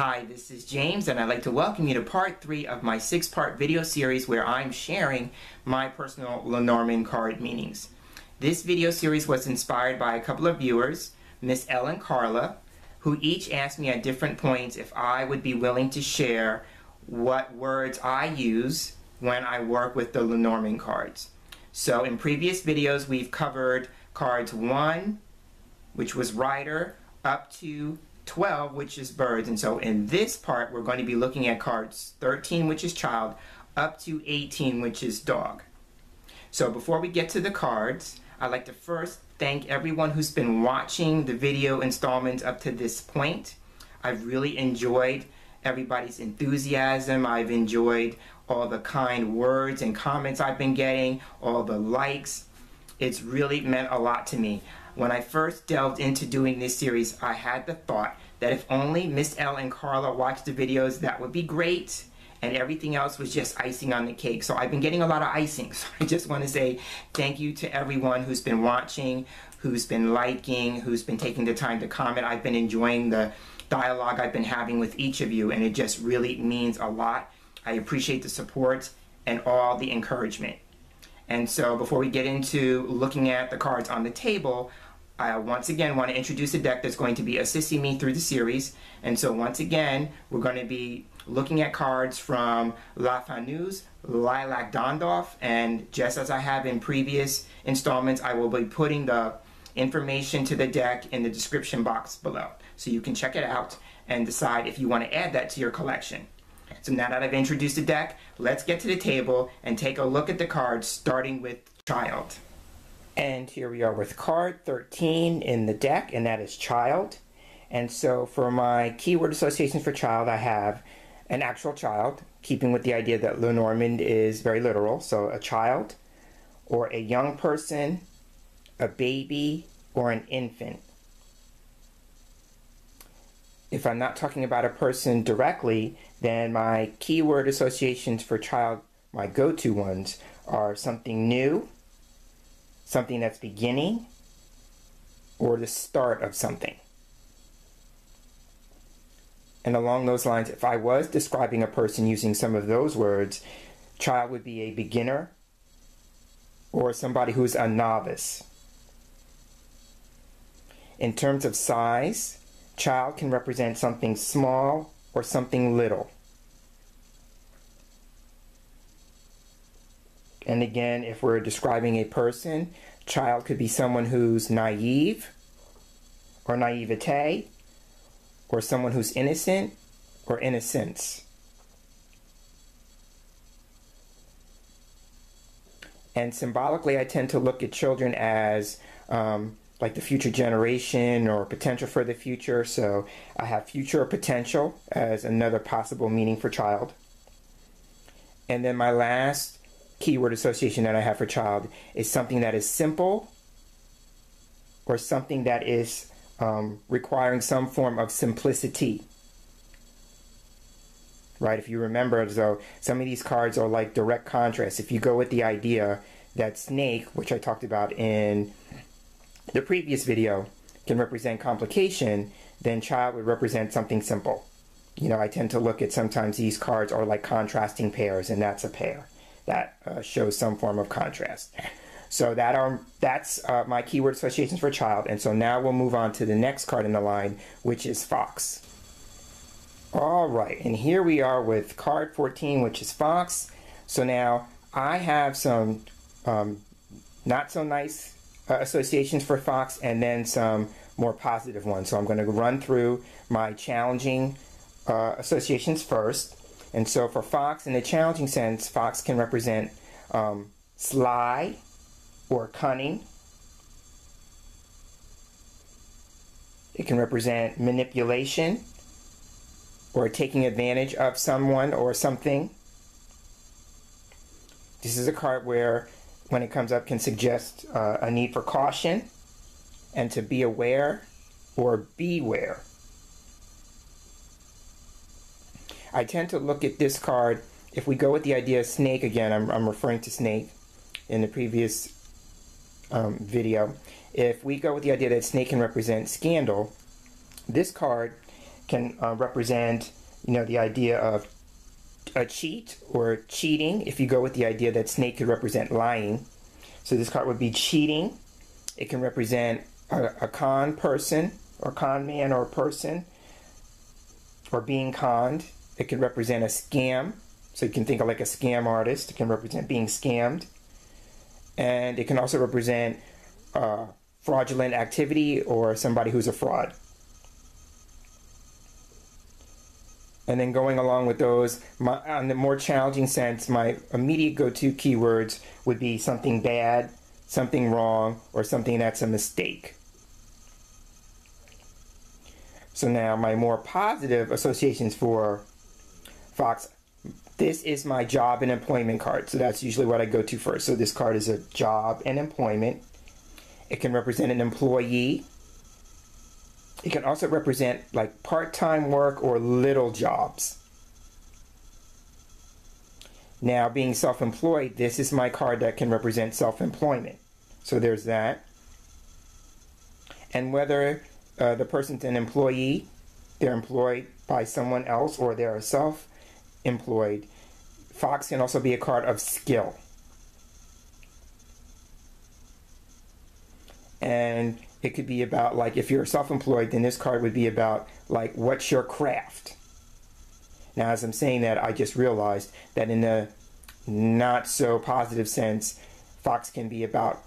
Hi, this is James, and I'd like to welcome you to part 3 of my 6-part video series where I'm sharing my personal Lenormand card meanings. This video series was inspired by a couple of viewers, Miss L and Carla, who each asked me at different points if I would be willing to share what words I use when I work with the Lenormand cards. So in previous videos we've covered cards 1, which was rider, up to 12, which is birds, and so in this part we're going to be looking at cards 13, which is child, up to 18, which is dog. So before we get to the cards, I'd like to first thank everyone who's been watching the video installments up to this point. I've really enjoyed everybody's enthusiasm. I've enjoyed all the kind words and comments I've been getting, all the likes. It's really meant a lot to me. When I first delved into doing this series, I had the thought that if only Miss L and Carla watched the videos, that would be great, and everything else was just icing on the cake. So I've been getting a lot of icing, so I just want to say thank you to everyone who's been watching, who's been liking, who's been taking the time to comment. I've been enjoying the dialogue I've been having with each of you, and it just really means a lot. I appreciate the support and all the encouragement. And so before we get into looking at the cards on the table, I once again want to introduce a deck that's going to be assisting me through the series. And so once again, we're going to be looking at cards from La Faneuse, Lilac Dondorf, and just as I have in previous installments, I will be putting the information to the deck in the description box below. So you can check it out and decide if you want to add that to your collection. So now that I've introduced the deck, let's get to the table and take a look at the cards, starting with child. And here we are with card 13 in the deck, and that is child. And so for my keyword associations for child, I have an actual child, keeping with the idea that Lenormand is very literal. So a child, or a young person, a baby, or an infant. If I'm not talking about a person directly, then my keyword associations for child, my go-to ones, are something new, something that's beginning, or the start of something. And along those lines, if I was describing a person using some of those words, child would be a beginner or somebody who's a novice. In terms of size, child can represent something small or something little. And again, if we're describing a person, child could be someone who's naive or naivete, or someone who's innocent or innocence. And symbolically, I tend to look at children as like the future generation or potential for the future. So I have future or potential as another possible meaning for child. And then my last keyword association that I have for child is something that is simple or something that is requiring some form of simplicity. Right? If you remember, so some of these cards are like direct contrast. If you go with the idea that snake, which I talked about in the previous video, can represent complication, then child would represent something simple. You know, I tend to look at sometimes these cards are like contrasting pairs, and that's a pair that shows some form of contrast. So that's my keyword associations for child. And so now we'll move on to the next card in the line, which is fox. All right, and here we are with card 14, which is fox. So now I have some not so nice associations for fox, and then some more positive ones. So I'm going to run through my challenging associations first. And so for fox, in the challenging sense, fox can represent sly or cunning. It can represent manipulation or taking advantage of someone or something. This is a card where, when it comes up, can suggest a need for caution and to be aware or beware. I tend to look at this card, if we go with the idea of snake again, I'm referring to snake in the previous video. If we go with the idea that snake can represent scandal, this card can represent, the idea of a cheat or cheating. If you go with the idea that snake could represent lying, so this card would be cheating. It can represent a con person or con man or person, or being conned. It can represent a scam, so you can think of like a scam artist. It can represent being scammed, and it can also represent fraudulent activity or somebody who's a fraud. And then going along with those, on the more challenging sense, my immediate go-to keywords would be something bad, something wrong, or something that's a mistake. So now my more positive associations for Fox, this is my job and employment card. So that's usually what I go to first. So this card is a job and employment. It can represent an employee. It can also represent like part-time work or little jobs. Now, being self-employed, this is my card that can represent self-employment. So there's that. And whether the person's an employee, they're employed by someone else, or they're self-employed, Fox can also be a card of skill. And it could be about, like, if you're self-employed, then this card would be about, like, what's your craft? Now, as I'm saying that, I just realized that in the not so positive sense, Fox can be about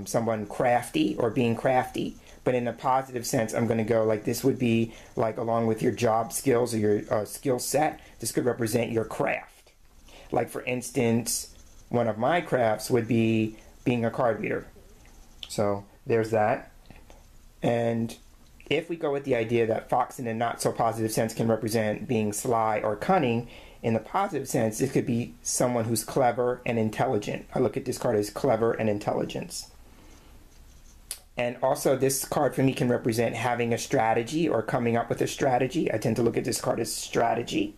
someone crafty or being crafty. But in a positive sense, I'm going to go like this would be like along with your job skills or your skill set, this could represent your craft. Like, for instance, one of my crafts would be being a card reader. So there's that. And if we go with the idea that Fox in a not so positive sense can represent being sly or cunning, in the positive sense, it could be someone who's clever and intelligent. I look at this card as clever and intelligence. And also this card for me can represent having a strategy or coming up with a strategy. I tend to look at this card as strategy.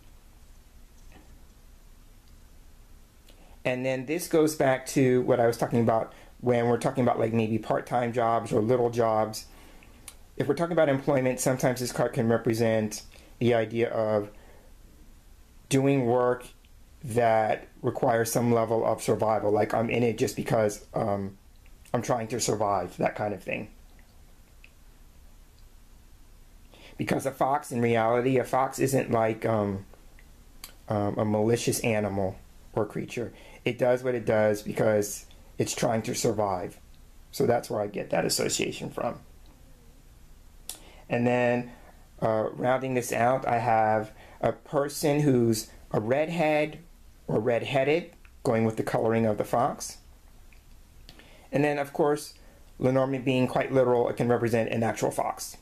And then this goes back to what I was talking about when we're talking about like maybe part-time jobs or little jobs. If we're talking about employment, sometimes this card can represent the idea of doing work that requires some level of survival. Like, I'm in it just because I'm trying to survive, that kind of thing. Because a fox, in reality, a fox isn't like a malicious animal or creature. It does what it does because it's trying to survive. So that's where I get that association from. And then rounding this out, I have a person who's a redhead or redheaded, going with the coloring of the fox. And then, of course, Lenormand being quite literal, it can represent an actual fox.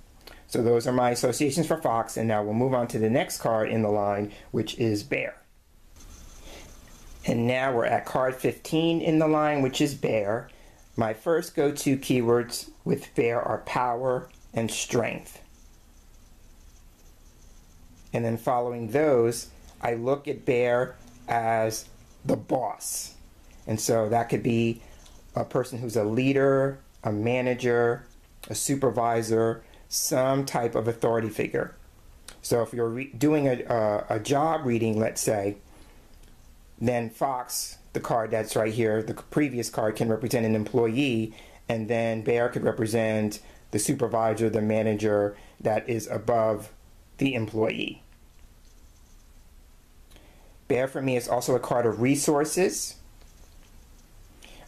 So those are my associations for fox, and now we'll move on to the next card in the line, which is bear. And now we're at card 15 in the line, which is bear. My first go-to keywords with bear are power and strength. And then following those, I look at bear as the boss. And so that could be a person who's a leader, a manager, a supervisor, some type of authority figure. So if you're doing a job reading, let's say, then fox, the card that's right here, the previous card, can represent an employee, and then bear could represent the supervisor, the manager that is above the employee. Bear for me is also a card of resources.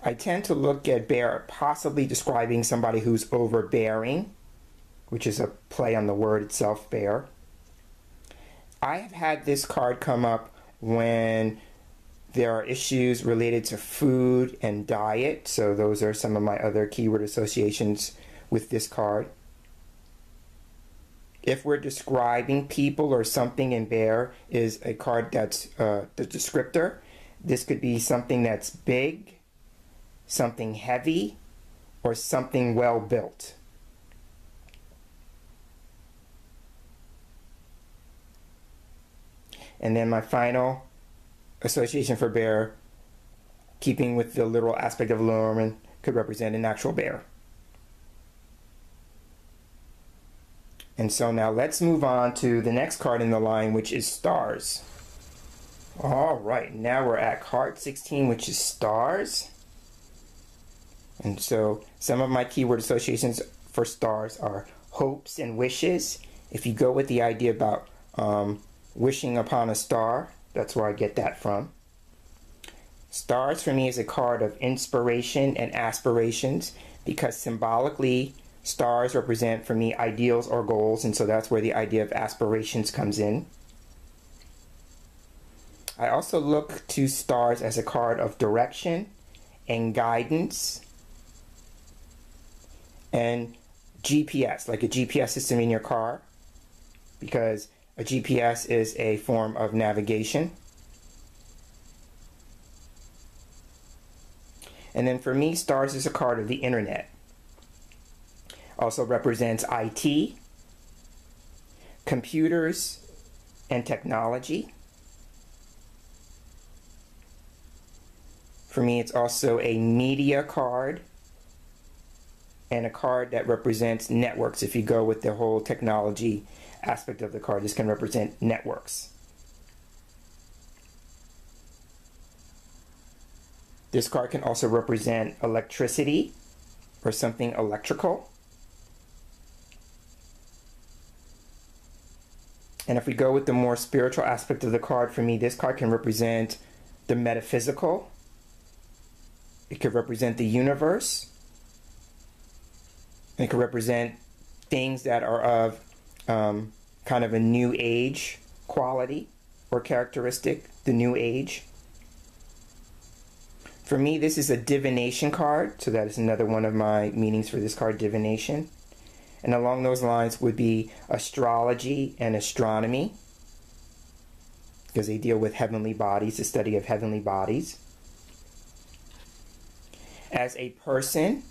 I tend to look at bear possibly describing somebody who's overbearing, which is a play on the word itself, bear. I have had this card come up when there are issues related to food and diet, so those are some of my other keyword associations with this card. If we're describing people or something in bear is a card that's the descriptor. This could be something that's big, something heavy, or something well built. And then my final association for bear, keeping with the literal aspect of Lenormand, could represent an actual bear. And so now let's move on to the next card in the line, which is stars. All right, now we're at card 16, which is stars. And so some of my keyword associations for stars are hopes and wishes. If you go with the idea about wishing upon a star, that's where I get that from. Stars for me is a card of inspiration and aspirations, because symbolically stars represent for me ideals or goals, and so that's where the idea of aspirations comes in. I also look to stars as a card of direction and guidance and GPS, like a GPS system in your car, because a GPS is a form of navigation. And then for me, stars is a card of the internet. Also represents IT, computers, and technology. For me, it's also a media card and a card that represents networks. If you go with the whole technology aspect of the card, this can represent networks. This card can also represent electricity or something electrical. And if we go with the more spiritual aspect of the card, for me, this card can represent the metaphysical. It could represent the universe. It could represent things that are of kind of a new age quality or characteristic, the new age. For me, this is a divination card, so that is another one of my meanings for this card, divination. And along those lines would be astrology and astronomy, because they deal with heavenly bodies, the study of heavenly bodies. As a person,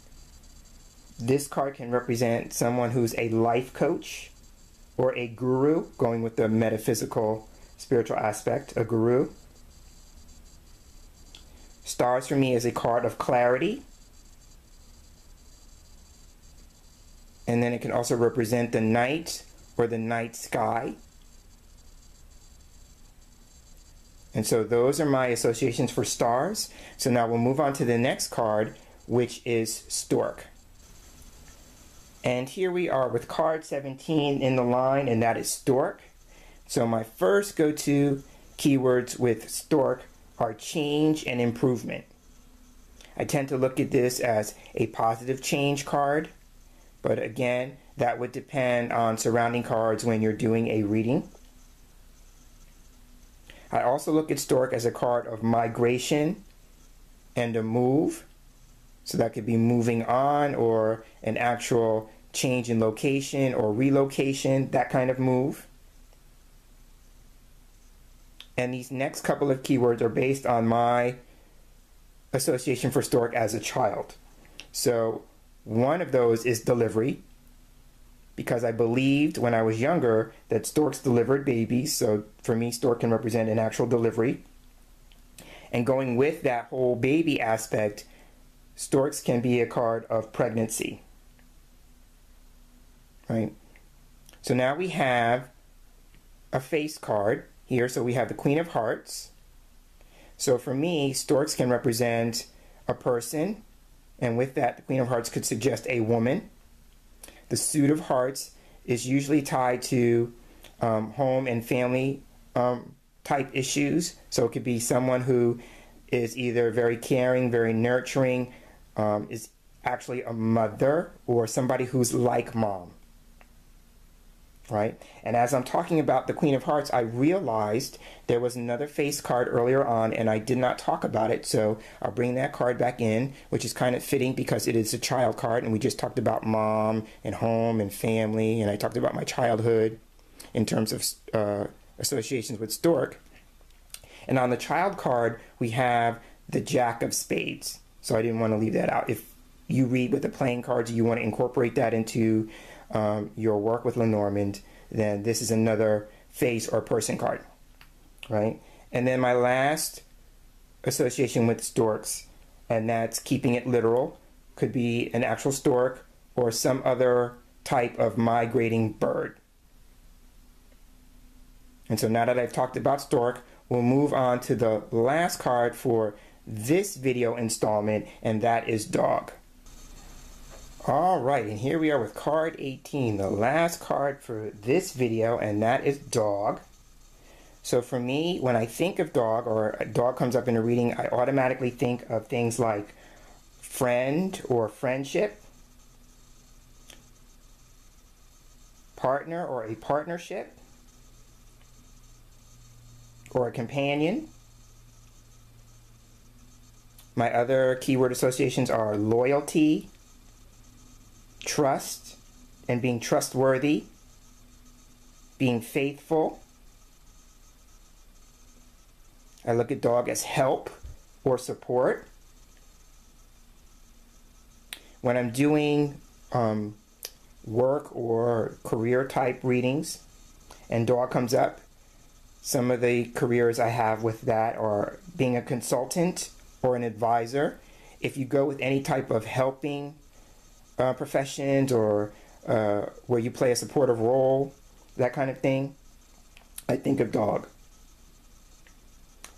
this card can represent someone who's a life coach or a guru, going with the metaphysical spiritual aspect, a guru. Stars for me is a card of clarity. And then it can also represent the night or the night sky. And so those are my associations for stars. So now we'll move on to the next card, which is Stork. And here we are with card 17 in the line, and that is Stork. So my first go-to keywords with Stork are change and improvement. I tend to look at this as a positive change card, but again, that would depend on surrounding cards when you're doing a reading. I also look at Stork as a card of migration and a move. So that could be moving on or an actual change in location or relocation, that kind of move. And these next couple of keywords are based on my association for Stork as a child. So one of those is delivery, because I believed when I was younger that storks delivered babies. So for me, Stork can represent an actual delivery. And going with that whole baby aspect, storks can be a card of pregnancy. Right? So now we have a face card here. So we have the Queen of Hearts. So for me, storks can represent a person, and with that, the Queen of Hearts could suggest a woman. The Suit of Hearts is usually tied to home and family type issues. So it could be someone who is either very caring, very nurturing, is actually a mother, or somebody who's like mom. Right? And as I'm talking about the Queen of Hearts, I realized there was another face card earlier on, and I did not talk about it, so I'll bring that card back in, which is kind of fitting because it is a child card, and we just talked about mom and home and family, and I talked about my childhood in terms of associations with Stork. And on the child card, we have the Jack of Spades, so I didn't want to leave that out. If you read with the playing cards, you want to incorporate that into your work with Lenormand, then this is another face or person card, right? And then my last association with storks, and that's keeping it literal, could be an actual stork or some other type of migrating bird. And so now that I've talked about Stork, we'll move on to the last card for this video installment, and that is dog. All right, and here we are with card 18, the last card for this video, and that is dog. So for me, when I think of dog, or a dog comes up in a reading, I automatically think of things like friend or friendship, partner or a partnership, or a companion. My other keyword associations are loyalty, trust, and being trustworthy, being faithful. I look at dog as help or support. When I'm doing work or career type readings and dog comes up, some of the careers I have with that are being a consultant or an advisor. If you go with any type of helping professions or where you play a supportive role, that kind of thing, I think of dog.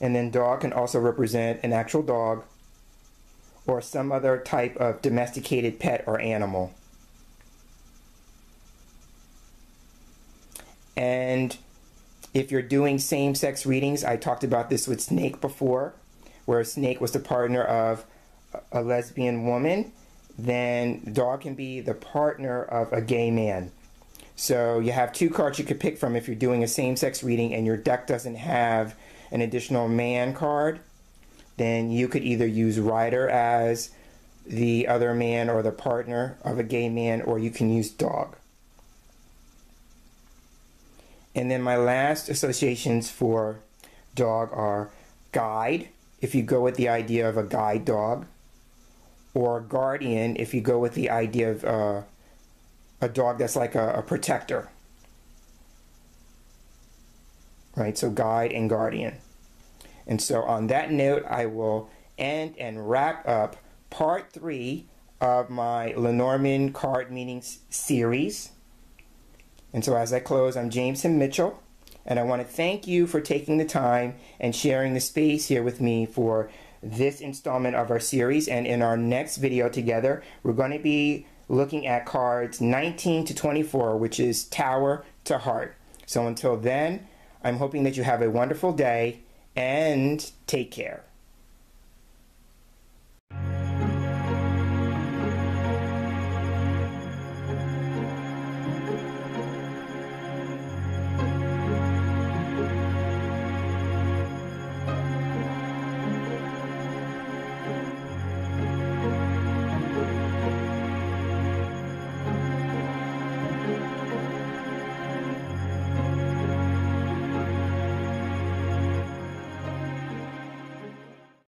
And then dog can also represent an actual dog or some other type of domesticated pet or animal. And if you're doing same-sex readings, I talked about this with snake before, where a snake was the partner of a lesbian woman, then dog can be the partner of a gay man. So you have two cards you could pick from if you're doing a same-sex reading and your deck doesn't have an additional man card. Then you could either use rider as the other man or the partner of a gay man, or you can use dog. And then my last associations for dog are guide, if you go with the idea of a guide dog, or guardian, if you go with the idea of a dog that's like a protector. Right, so guide and guardian. And so on that note, I will end and wrap up part 3 of my Lenormand card meanings series. And so as I close, I'm James Himm Mitchell, and I want to thank you for taking the time and sharing the space here with me for this installment of our series. And in our next video together, we're going to be looking at cards 19 to 24, which is Tower to Heart. So until then, I'm hoping that you have a wonderful day and take care.